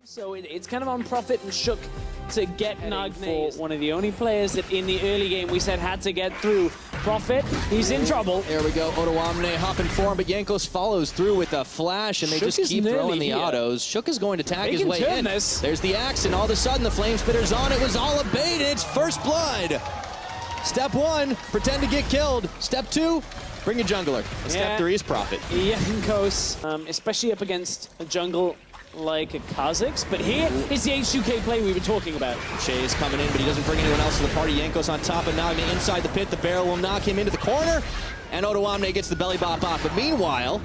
So it's kind of on Prophet and Shook to get Nagne, one of the only players that in the early game we said had to get through. Prophet, he's in trouble. There we go, Otawamne hopping for him, but Jankos follows through with a flash, and they Shook just keep throwing the here. autos. Shook is going to tag They his can way turn in. this. There's the axe, and all of a sudden the Flame Spitter's on. It was all a bait, and it's first blood. Step one, pretend to get killed. Step two, bring a jungler. And Step three is Prophet. Jankos, especially up against a jungle like a Kha'Zix, but here is the H2K play we were talking about. Shea is coming in, but he doesn't bring anyone else to the party. Jankos on top of Nagne inside the pit. The barrel will knock him into the corner, and Otawamne gets the belly bop off. But meanwhile,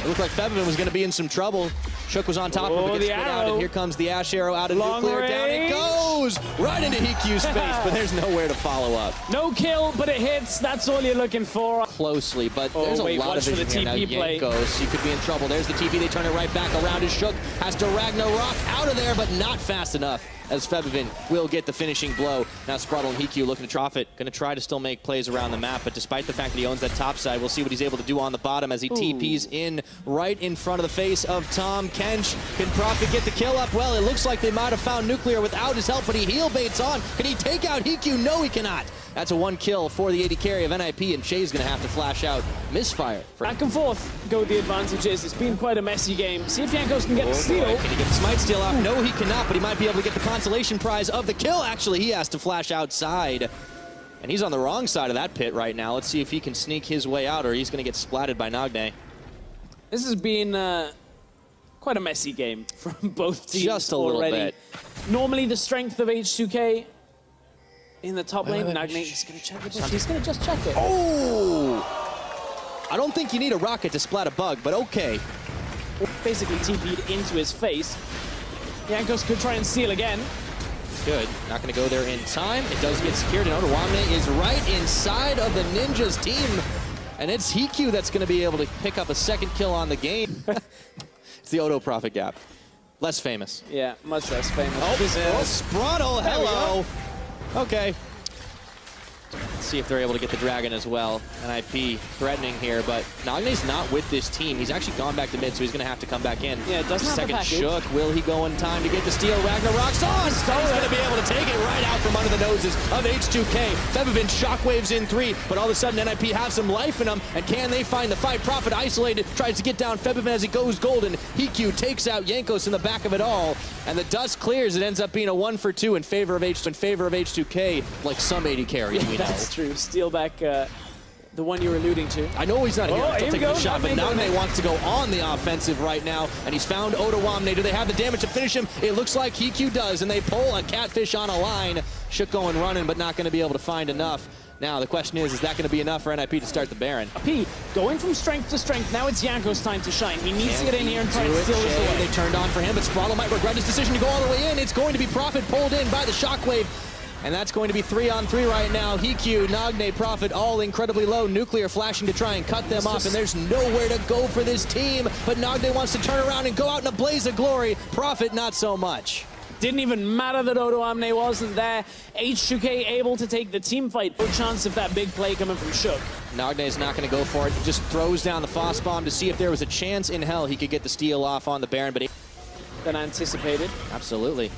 it looked like Fevin was going to be in some trouble. Shook was on top of him, but gets spit out, and here comes the Ash Arrow out of Nuclear. Down it goes! Right into Hikyu's face, but there's nowhere to follow up. No kill, but it hits. That's all you're looking for. Closely, but there's a lot of vision here now. Jankos, he could be in trouble. There's the TP. They turn it right back around as Shook has to Ragnarok out of there, but not fast enough, as Fevin will get the finishing blow. Now Spraddle and Hikyu looking to Prophet, going to try to still make plays around the map, but despite the fact that he owns that top side, we'll see what he's able to do on the bottom as he TPs in right in front of the face of Tom Kench. Can Prophet get the kill up? Well, it looks like they might have found Nuclear without his help, but he heal baits on. Can he take out Hikyu? No, he cannot. That's a one kill for the AD carry of NIP, and Shea's going to have to flash out. Misfire. Back and forth go the advantages. It's been quite a messy game. See if Jankos can get the steal. Can he get the smite steal off? No, he cannot, but he might be able to get the consolation prize of the kill. Actually, he has to flash outside, and he's on the wrong side of that pit right now. Let's see if he can sneak his way out, or he's going to get splatted by Nagne. This has been quite a messy game from both teams. Just a already. little bit. Normally the strength of H2K in the top lane. Nagne is going to check it. He's going to just check it. Oh! I don't think you need a rocket to splat a bug, but okay. Basically TP'd into his face. Jankos could try and steal again. Good. Not going to go there in time. It does get secured, and Otawamne is right inside of the Ninjas team. And it's Hikyu that's going to be able to pick up a second kill on the game. It's the Oto Prophet gap. Less famous. Yeah, much less famous. Oh, Spraddle, hello. Okay. Let's see if they're able to get the Dragon as well. NIP threatening here, but Nagne's not with this team. He's actually gone back to mid, so he's going to have to come back in. Yeah, it doesn't have Second the package. Shook. Will he go in time to get the steal? Ragnarok's on! He's going to be able to take it right out from under the noses of H2K. Fevin shockwaves in 3, but all of a sudden NIP have some life in them, and can they find the fight? Prophet isolated, tries to get down Fevin as he goes golden. Hikyu takes out Jankos in the back of it all, and the dust clears. It ends up being a 1-for-2 in favor of H2K, like some AD carries we know. That's true. Steal back the one you were alluding to. I know he's not here. Still taking the shot, but Nagne wants to go on the offensive right now, and he's found Otawamne. Do they have the damage to finish him? It looks like Hikyu does, and they pull a catfish on a line. Shook going running, but not going to be able to find enough. Now, the question is that going to be enough for NIP to start the Baron? P going from strength to strength. Now it's Jankos' time to shine. He needs to get in here and try to steal this away. They turned on for him, but Spraddle might regret his decision to go all the way in. It's going to be Prophet pulled in by the shockwave. And that's going to be 3-on-3 right now. Hikyu, Nagne, Prophet, all incredibly low. Nuclear flashing to try and cut them off, and there's nowhere to go for this team. But Nagne wants to turn around and go out in a blaze of glory. Prophet, not so much. Didn't even matter that Otawamne wasn't there. H2K able to take the team fight. No chance of that big play coming from Shook. Nagne is not going to go for it. He just throws down the Foss Bomb to see if there was a chance in hell he could get the steal off on the Baron, but than anticipated. Absolutely.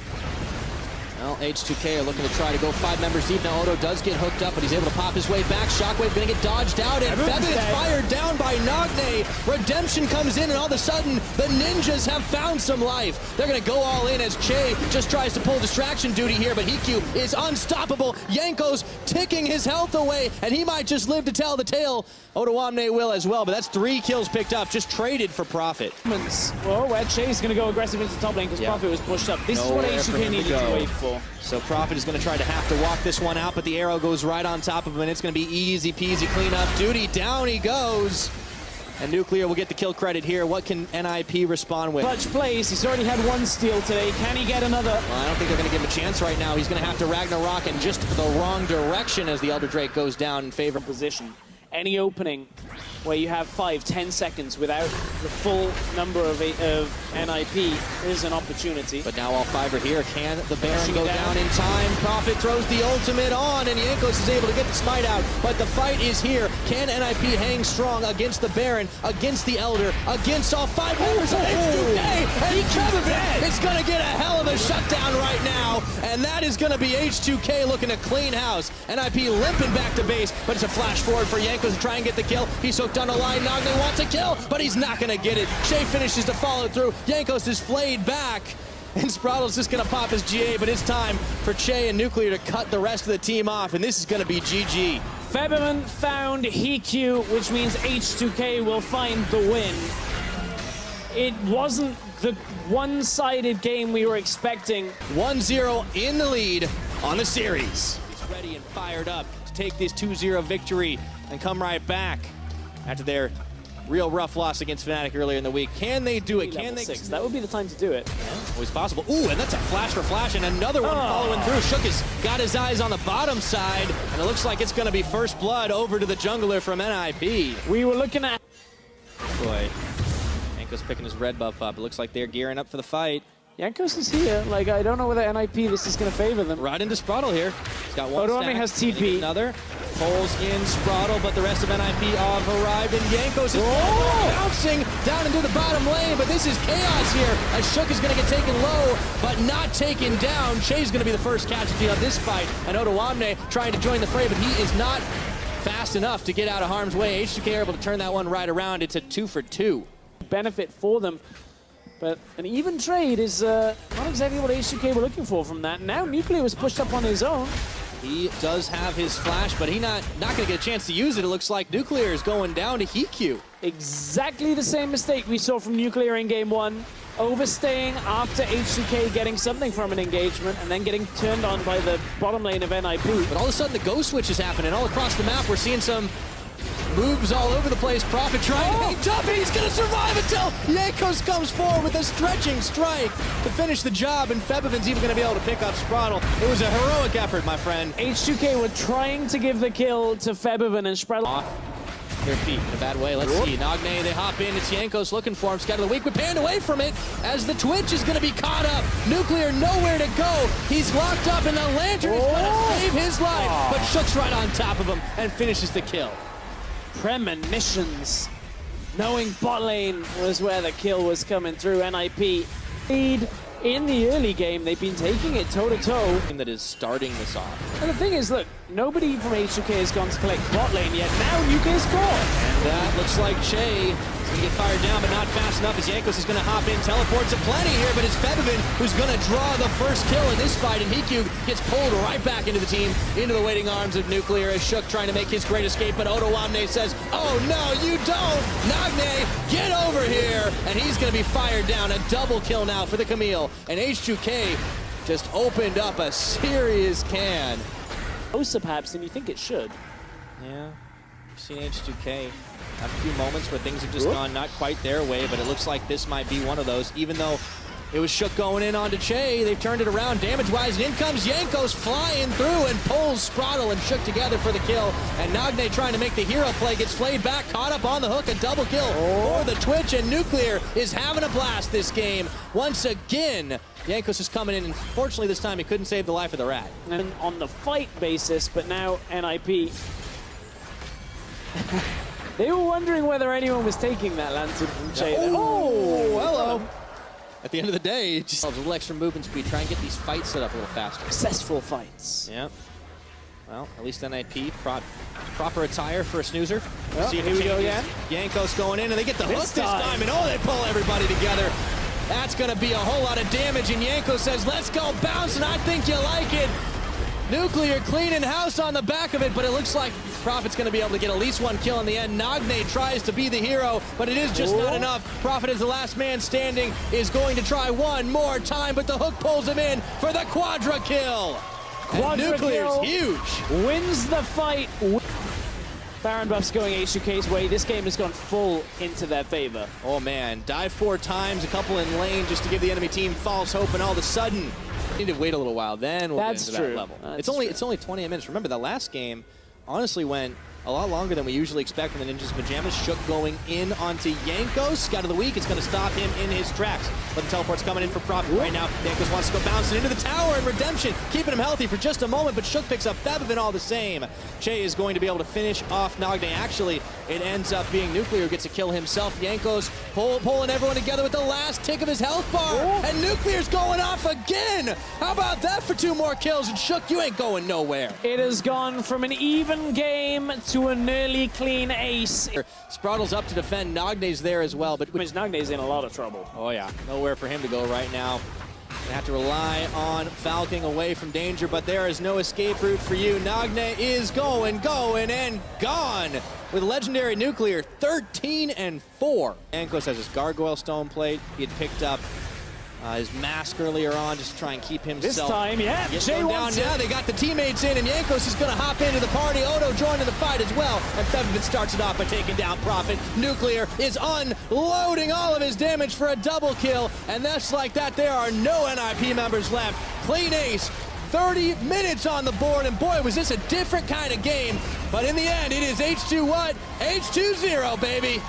Well, H2K are looking to try to go 5 members deep. Now Oto does get hooked up, but he's able to pop his way back. Shockwave going to get dodged out, and Fevin is fired down by Nagne. Redemption comes in, and all of a sudden, the Ninjas have found some life. They're going to go all in as Che just tries to pull distraction duty here, but Hikyu is unstoppable. Jankos ticking his health away, and he might just live to tell the tale. Otawamne will as well, but that's 3 kills picked up, just traded for Prophet. Well, where Che's going to go aggressive into the top lane because Prophet was pushed up. This is what H2K needed to wait for. So Prophet is going to try to have to walk this one out, but the arrow goes right on top of him, and it's going to be easy peasy cleanup duty. Down he goes. And Nuclear will get the kill credit here. What can NIP respond with? Clutch plays. He's already had 1 steal today. Can he get another? Well, I don't think they're going to give him a chance right now. He's going to have to Ragnarok in just the wrong direction as the Elder Drake goes down in favor of position. Any opening where you have 5-10 seconds without the full number of NIP, is an opportunity. But now all 5 are here. Can the Baron go down in time? Prophet throws the ultimate on, and Jankos is able to get the smite out. But the fight is here. Can NIP hang strong against the Baron, against the Elder, against all 5 members of H2K? And Kevin is going to get a hell of a shutdown right now, and that is going to be H2K looking to clean house. NIP limping back to base, but it's a flash forward for Jankos to try and get the kill. He's hooked on the line. Nagne wants a kill, but he's not going to get it. Shay finishes to follow through. Jankos is flayed back, and Sprattle's just going to pop his GA, but it's time for Che and Nuclear to cut the rest of the team off, and this is going to be GG. Febiven found HQ, which means H2K will find the win. It wasn't the one-sided game we were expecting. 1-0 in the lead on the series. He's ready and fired up to take this 2-0 victory and come right back after their real rough loss against Fnatic earlier in the week. Can they do it? Can they? 6. That would be the time to do it. Yeah, always possible. Ooh, and that's a flash for flash, and another one following through. Shook has got his eyes on the bottom side, and it looks like it's going to be first blood over to the jungler from NIP. We were looking at... Boy, Jankos picking his red buff up. It looks like they're gearing up for the fight. Jankos is here. Like, I don't know whether NIP this is going to favor them. Right into Sprattle here. He's got one stack. has TP. Another. Pulls in Sprattle, but the rest of NIP have arrived, and Jankos is bouncing down into the bottom lane, but this is chaos here, as Shook is going to get taken low, but not taken down. Shay's going to be the first casualty of this fight, and Odoamne trying to join the fray, but he is not fast enough to get out of harm's way. H2K are able to turn that one right around. It's a 2 for 2. Benefit for them. But an even trade is not exactly what H2K were looking for from that. Now Nuclear was pushed up on his own. He does have his flash, but he's not going to get a chance to use it. It looks like Nuclear is going down to HQ. Exactly the same mistake we saw from Nuclear in game 1. Overstaying after H2K getting something from an engagement and then getting turned on by the bottom lane of NIP. But all of a sudden the ghost switch is happening all across the map. We're seeing some moves all over the place. Prophet trying to be tough, and he's going to survive until Jankos comes forward with a stretching strike to finish the job, and Febiven's even going to be able to pick up Sprattle. It was a heroic effort, my friend. H2K were trying to give the kill to Febiven, and Sprattle off their feet in a bad way. Let's see. Nagne, they hop in. It's Jankos looking for him. Scatter the weak, but panned away from it as the Twitch is going to be caught up. Nuclear nowhere to go. He's locked up, and the Lantern is going to save his life, but Shook's right on top of him and finishes the kill. Premonitions. Knowing bot lane was where the kill was coming through. NIP lead in the early game. They've been taking it toe-to-toe. That is starting this off. And the thing is, look, nobody from H2K has gone to collect bot lane yet. Now UK's caught. And that looks like Che is going to get fired down, but not fast enough as Jankos is going to hop in. Teleports aplenty here, but it's Febiven who's going to draw the first kill in this fight, and Hiku gets pulled right back into the team, into the waiting arms of Nuclear as Shook trying to make his great escape, but Odoamne says, oh no, you don't! Nagne, get over here! And he's going to be fired down. A double kill now for the Camille, and H2K just opened up a serious can. Closer perhaps than you think it should. Yeah, you've seen H2K have a few moments where things have just gone not quite their way, but it looks like this might be one of those. Even though it was Shook going in onto Che, they've turned it around damage-wise, and in comes Jankos flying through and pulls Sprattle and Shook together for the kill. And Nagne trying to make the hero play, gets flayed back, caught up on the hook, a double kill for the Twitch, and Nuclear is having a blast this game. Once again, Jankos is coming in, and fortunately this time he couldn't save the life of the rat. And on the fight basis, but now NIP. They were wondering whether anyone was taking that lantern from Che. Oh, hello. At the end of the day, just a little extra movement speed, try and get these fights set up a little faster. Successful fights. Yeah. Well, at least NIP, proper attire for a snoozer. See here we go again. Jankos going in, and they get the hook this time, and oh, they pull everybody together. That's going to be a whole lot of damage, and Jankos says, let's go bounce, and I think you like it. Nuclear cleaning house on the back of it, but it looks like Prophet's going to be able to get at least one kill in the end. Nagne tries to be the hero, but it is just not enough. Prophet, as the last man standing, is going to try one more time, but the hook pulls him in for the quadra kill. Nuclear's huge. Wins the fight. Baron buffs going H2K's way. This game has gone full into their favor. Oh man, dive 4 times, a couple in lane just to give the enemy team false hope, and all of a sudden, need to wait a little while, then we'll get into that level. It's only 28 minutes. Remember, the last game honestly went a lot longer than we usually expect from the Ninjas. Pyjamas. Shook going in onto Jankos. Scout of the week. It's going to stop him in his tracks. But the teleport's coming in for profit right now. Jankos wants to go bouncing into the tower, and Redemption keeping him healthy for just a moment, but Shook picks up Febvin all the same. Che is going to be able to finish off Nagne. Actually, it ends up being Nuclear who gets a kill himself. Jankos pulling everyone together with the last tick of his health bar, and Nuclear's going off again. How about that for 2 more kills? And Shook, you ain't going nowhere. It has gone from an even game to a nearly clean ace. Spraddle's up to defend. Nagne's there as well, but Nagne's in a lot of trouble. Oh yeah, nowhere for him to go right now. They have to rely on falcing away from danger, but there is no escape route for you. Nagne is going, and gone with legendary Nuclear, 13-4. Jankos has his Gargoyle Stone Plate. He had picked up his mask earlier on, just to try and keep himself. This time, yeah, Jay wants down now. They got the teammates in, and Jankos is going to hop into the party. Odo joining the fight as well, and Febvin starts it off by taking down Prophet. Nuclear is unloading all of his damage for a double kill, and that's like that. There are no NIP members left. Clean ace. 30 minutes on the board, and boy, was this a different kind of game. But in the end, it is H2 what? H2-0, baby.